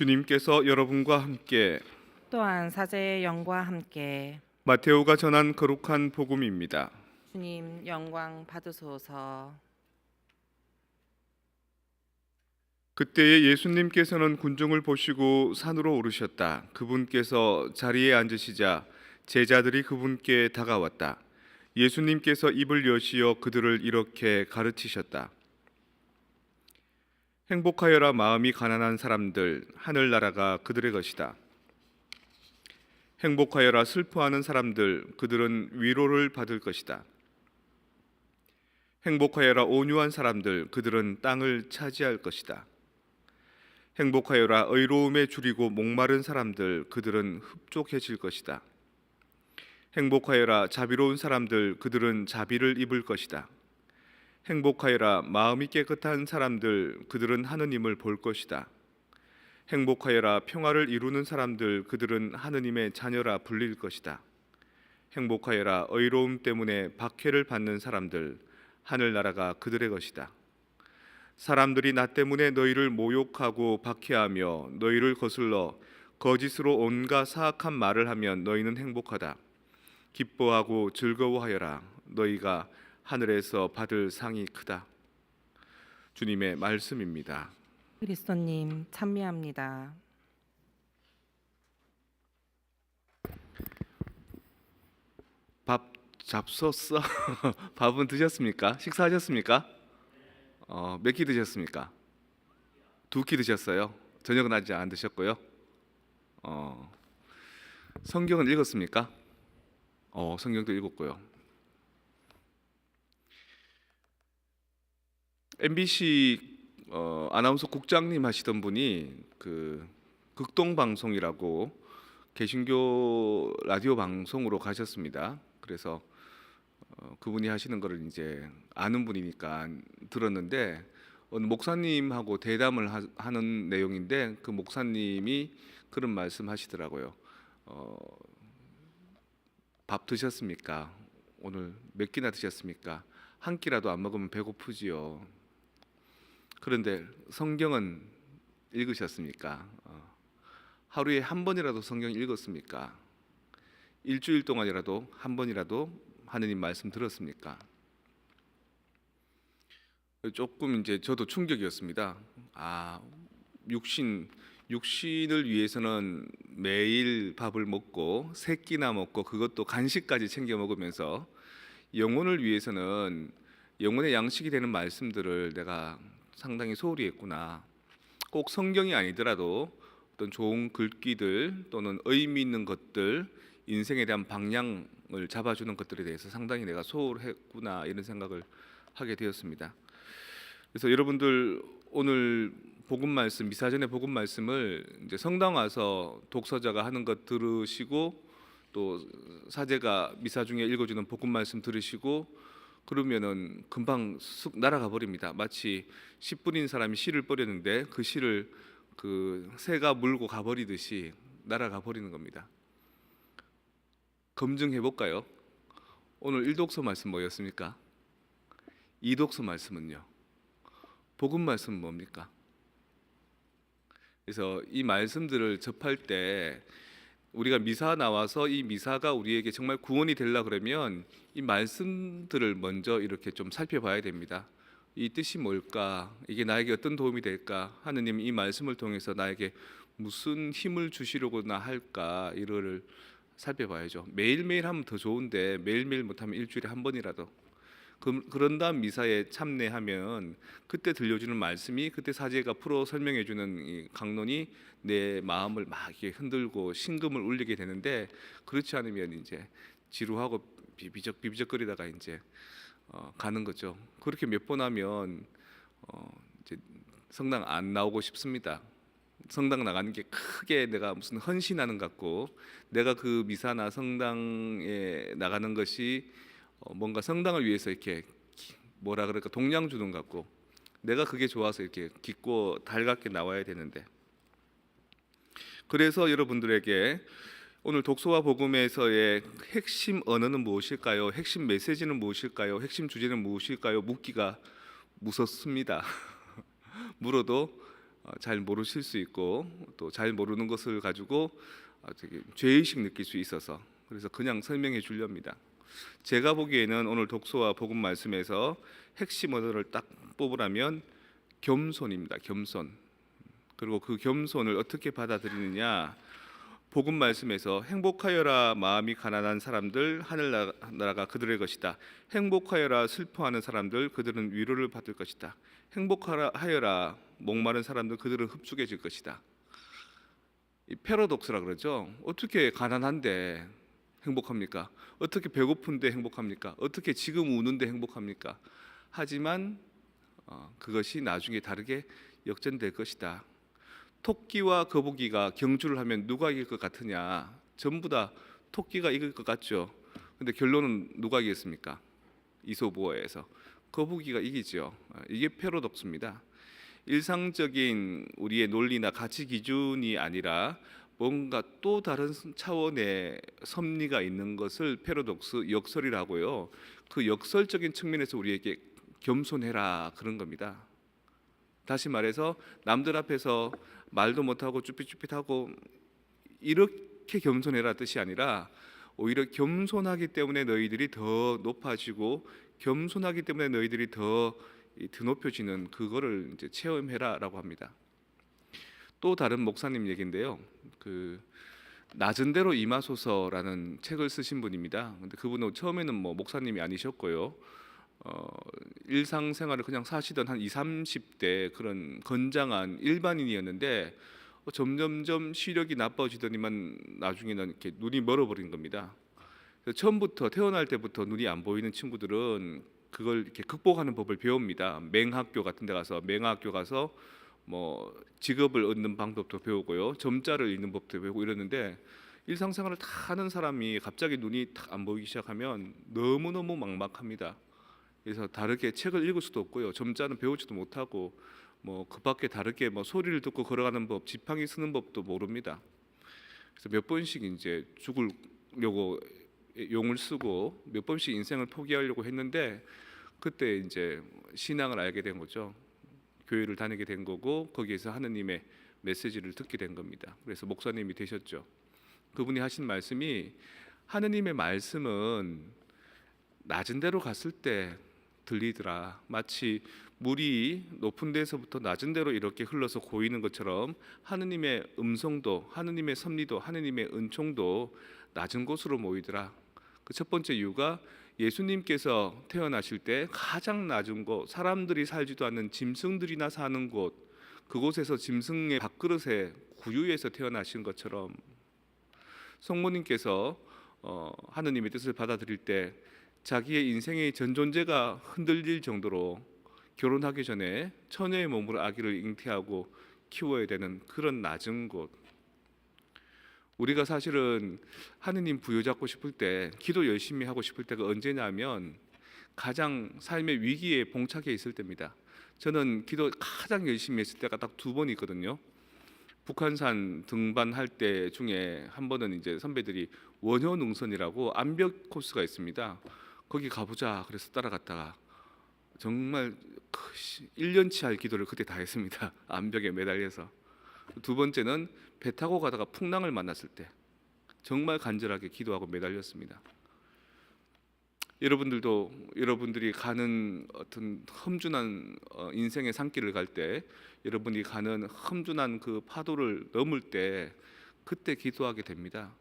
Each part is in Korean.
주님께서 여러분과 함께 또한 사제의 영과 함께 마테오가 전한 거룩한 복음입니다. 주님 영광 받으소서. 그때에 예수님께서는 군중을 보시고 산으로 오르셨다. 그분께서 자리에 앉으시자 제자들이 그분께 다가왔다. 예수님께서 입을 여시어 그들을 이렇게 가르치셨다. 행복하여라 마음이 가난한 사람들, 하늘나라가 그들의 것이다. 행복하여라 슬퍼하는 사람들, 그들은 위로를 받을 것이다. 행복하여라 온유한 사람들, 그들은 땅을 차지할 것이다. 행복하여라 의로움에 줄이고 목마른 사람들, 그들은 흡족해질 것이다. 행복하여라 자비로운 사람들, 그들은 자비를 입을 것이다. 행복하여라 마음이 깨끗한 사람들, 그들은 하느님을 볼 것이다. 행복하여라 평화를 이루는 사람들, 그들은 하느님의 자녀라 불릴 것이다. 행복하여라 의로움 때문에 박해를 받는 사람들, 하늘나라가 그들의 것이다. 사람들이 나 때문에 너희를 모욕하고 박해하며 너희를 거슬러 거짓으로 온갖 사악한 말을 하면 너희는 행복하다. 기뻐하고 즐거워하여라. 너희가 하늘에서 받을 상이 크다. 주님의 말씀입니다. 그리스도님 찬미합니다. 밥 잡섰어? 밥은 드셨습니까? 식사하셨습니까? 몇 끼 드셨습니까? 2끼 드셨어요? 저녁은 아직 안 드셨고요. 성경은 읽었습니까? 성경도 읽었고요. MBC 아나운서 국장님 하시던 분이 그 극동방송이라고 개신교 라디오 방송으로 가셨습니다. 그래서 그분이 하시는 거를 이제 아는 분이니까 들었는데 어느 목사님하고 대담을 하는 내용인데 그 목사님이 그런 말씀하시더라고요. 밥 드셨습니까? 오늘 몇 끼나 드셨습니까? 한 끼라도 안 먹으면 배고프지요. 그런데 성경은 읽으셨습니까? 하루에 한 번이라도 성경 읽었습니까? 일주일 동안이라도 한 번이라도 하느님 말씀 들었습니까? 조금 이제 저도 충격이었습니다. 육신을 위해서는 매일 밥을 먹고 세 끼나 먹고 그것도 간식까지 챙겨 먹으면서 영혼을 위해서는 영혼의 양식이 되는 말씀들을 내가 상당히 소홀히 했구나. 꼭 성경이 아니더라도 어떤 좋은 글귀들 또는 의미 있는 것들, 인생에 대한 방향을 잡아주는 것들에 대해서 상당히 내가 소홀했구나 이런 생각을 하게 되었습니다. 그래서 여러분들 오늘 복음 말씀, 미사전의 복음 말씀을 이제 성당 와서 독서자가 하는 것 들으시고 또 사제가 미사 중에 읽어주는 복음 말씀 들으시고 그러면은 금방 쑥 날아가 버립니다. 마치 씨 뿌린 사람이 씨를 뿌렸는데 그 씨를 그 새가 물고 가버리듯이 날아가 버리는 겁니다. 검증해 볼까요? 오늘 1독서 말씀 뭐였습니까? 2독서 말씀은요? 복음 말씀은 뭡니까? 그래서 이 말씀들을 접할 때 우리가 미사 나와서 이 미사가 우리에게 정말 구원이 되려 그러면 이 말씀들을 먼저 이렇게 좀 살펴봐야 됩니다. 이 뜻이 뭘까? 이게 나에게 어떤 도움이 될까? 하느님 이 말씀을 통해서 나에게 무슨 힘을 주시려고나 할까? 이거를 살펴봐야죠. 매일매일 하면 더 좋은데 매일매일 못하면 일주일에 한 번이라도 그런 다음 미사에 참여하면 그때 들려주는 말씀이 그때 사제가 풀어 설명해주는 이 강론이 내 마음을 막 이렇게 흔들고 심금을 울리게 되는데 그렇지 않으면 이제 지루하고 비비적거리다가 이제 가는 거죠. 그렇게 몇 번 하면 이제 성당 안 나오고 싶습니다. 성당 나가는 게 크게 내가 무슨 헌신하는 것 같고 내가 그 미사나 성당에 나가는 것이 뭔가 성당을 위해서 이렇게 뭐라 그럴까 동량 주는 것 같고 내가 그게 좋아서 이렇게 깊고 달갑게 나와야 되는데 그래서 여러분들에게 오늘 독서와 복음에서의 핵심 언어는 무엇일까요? 핵심 메시지는 무엇일까요? 핵심 주제는 무엇일까요? 묻기가 무섭습니다. 물어도 잘 모르실 수 있고 또 잘 모르는 것을 가지고 되게 죄의식 느낄 수 있어서 그래서 그냥 설명해 주렵니다. 제가 보기에는 오늘 독서와 복음 말씀에서 핵심 언어를 딱 뽑으라면 겸손입니다. 겸손. 그리고 그 겸손을 어떻게 받아들이느냐? 복음 말씀에서 행복하여라 마음이 가난한 사람들 하늘나라가 그들의 것이다. 행복하여라 슬퍼하는 사람들 그들은 위로를 받을 것이다. 행복하여라 목마른 사람들 그들은 흡족해질 것이다. 이 패러독스라 그러죠. 어떻게 가난한데 행복합니까? 어떻게 배고픈데 행복합니까? 어떻게 지금 우는데 행복합니까? 하지만 그것이 나중에 다르게 역전될 것이다. 토끼와 거북이가 경주를 하면 누가 이길 것 같으냐? 전부 다 토끼가 이길 것 같죠. 근데 결론은 누가 이겼습니까? 이소부어에서 거북이가 이기죠. 이게 패러독스입니다. 일상적인 우리의 논리나 가치 기준이 아니라 뭔가 또 다른 차원의 섭리가 있는 것을 패러독스 역설이라고요. 그 역설적인 측면에서 우리에게 겸손해라 그런 겁니다. 다시 말해서 남들 앞에서 말도 못하고 쭈삣쭈삣하고 이렇게 겸손해라 뜻이 아니라 오히려 겸손하기 때문에 너희들이 더 높아지고 겸손하기 때문에 너희들이 더 드높여지는 그거를 이제 체험해라라고 합니다. 또 다른 목사님 얘기인데요. 그 낮은 대로 임하소서라는 책을 쓰신 분입니다. 근데 그분은 처음에는 뭐 목사님이 아니셨고요. 일상생활을 그냥 사시던 한 20, 30대 그런 건장한 일반인이었는데 점점점 시력이 나빠지더니만 나중에는 이렇게 눈이 멀어버린 겁니다. 그래서 처음부터 태어날 때부터 눈이 안 보이는 친구들은 그걸 이렇게 극복하는 법을 배웁니다. 맹학교 같은 데 가서 맹학교 가서 뭐 직업을 얻는 방법도 배우고요. 점자를 읽는 법도 배우고 이러는데 일상생활을 다 하는 사람이 갑자기 눈이 탁 안 보이기 시작하면 너무너무 막막합니다. 그래서 다르게 책을 읽을 수도 없고요. 점자는 배우지도 못하고 뭐 그밖에 다르게 뭐 소리를 듣고 걸어가는 법, 지팡이 쓰는 법도 모릅니다. 그래서 몇 번씩 이제 죽으려고 용을 쓰고 몇 번씩 인생을 포기하려고 했는데 그때 이제 신앙을 알게 된 거죠. 교회를 다니게 된 거고 거기에서 하느님의 메시지를 듣게 된 겁니다. 그래서 목사님이 되셨죠. 그분이 하신 말씀이 하느님의 말씀은 낮은 데로 갔을 때 들리더라. 마치 물이 높은 데서부터 낮은 데로 이렇게 흘러서 고이는 것처럼 하느님의 음성도, 하느님의 섭리도, 하느님의 은총도 낮은 곳으로 모이더라. 그 첫 번째 이유가 예수님께서 태어나실 때 가장 낮은 곳, 사람들이 살지도 않는 짐승들이나 사는 곳, 그곳에서 짐승의 밥그릇에 구유에서 태어나신 것처럼 성모님께서 하느님의 뜻을 받아들일 때 자기의 인생의 전 존재가 흔들릴 정도로 결혼하기 전에 처녀의 몸으로 아기를 잉태하고 키워야 되는 그런 낮은 곳. 우리가 사실은 하느님 부여잡고 싶을 때, 기도 열심히 하고 싶을 때가 언제냐면 가장 삶의 위기에 봉착해 있을 때입니다. 저는 기도 가장 열심히 했을 때가 딱 2번 있거든요. 북한산 등반할 때 중에 한 번은 이제 선배들이 원효능선이라고 암벽 코스가 있습니다. 거기 가보자 그래서 따라갔다가 정말 1년치 할 기도를 그때 다 했습니다. 암벽에 매달려서. 2번째는 배 타고 가다가 풍랑을 만났을 때 정말 간절하게 기도하고 매달렸습니다. 여러분들도 여러분들이 가는 어떤 험준한 인생의 산길을 갈 때, 여러분이 가는 험준한 그 파도를 넘을 때 그때 기도하게 됩니다.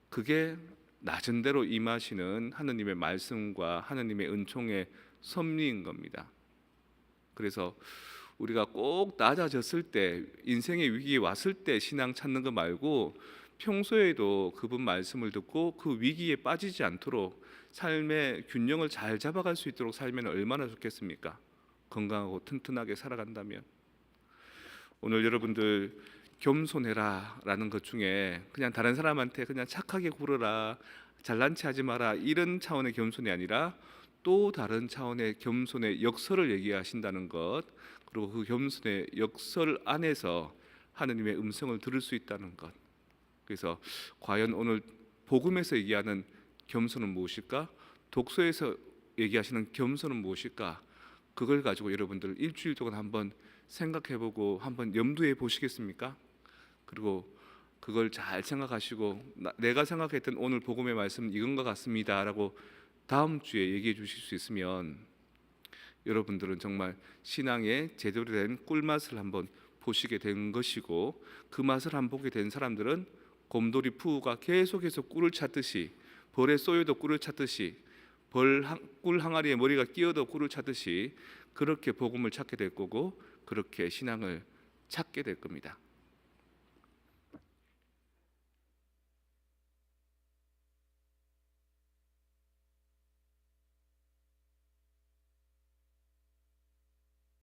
그게 낮은 대로 임하시는 하느님의 말씀과 하느님의 은총의 섭리인 겁니다. 그래서 우리가 꼭 낮아졌을 때, 인생의 위기에 왔을 때 신앙 찾는 거 말고 평소에도 그분 말씀을 듣고 그 위기에 빠지지 않도록 삶의 균형을 잘 잡아갈 수 있도록 살면 얼마나 좋겠습니까? 건강하고 튼튼하게 살아간다면. 오늘 여러분들 겸손해라 라는 것 중에 그냥 다른 사람한테 그냥 착하게 굴어라, 잘난 체 하지 마라, 이런 차원의 겸손이 아니라 또 다른 차원의 겸손의 역설을 얘기하신다는 것, 그리고 그 겸손의 역설 안에서 하느님의 음성을 들을 수 있다는 것. 그래서 과연 오늘 복음에서 얘기하는 겸손은 무엇일까? 독서에서 얘기하시는 겸손은 무엇일까? 그걸 가지고 여러분들 일주일 동안 한번 생각해보고 한번 염두에 보시겠습니까? 그리고 그걸 잘 생각하시고 내가 생각했던 오늘 복음의 말씀은 이건 것 같습니다라고 다음 주에 얘기해 주실 수 있으면 여러분들은 정말 신앙의 제대로 된 꿀맛을 한번 보시게 된 것이고, 그 맛을 안 보게 된 사람들은 곰돌이 푸우가 계속해서 꿀을 찾듯이, 벌에 쏘여도 꿀을 찾듯이, 꿀 항아리에 머리가 끼어도 꿀을 찾듯이 그렇게 복음을 찾게 될 거고, 그렇게 신앙을 찾게 될 겁니다.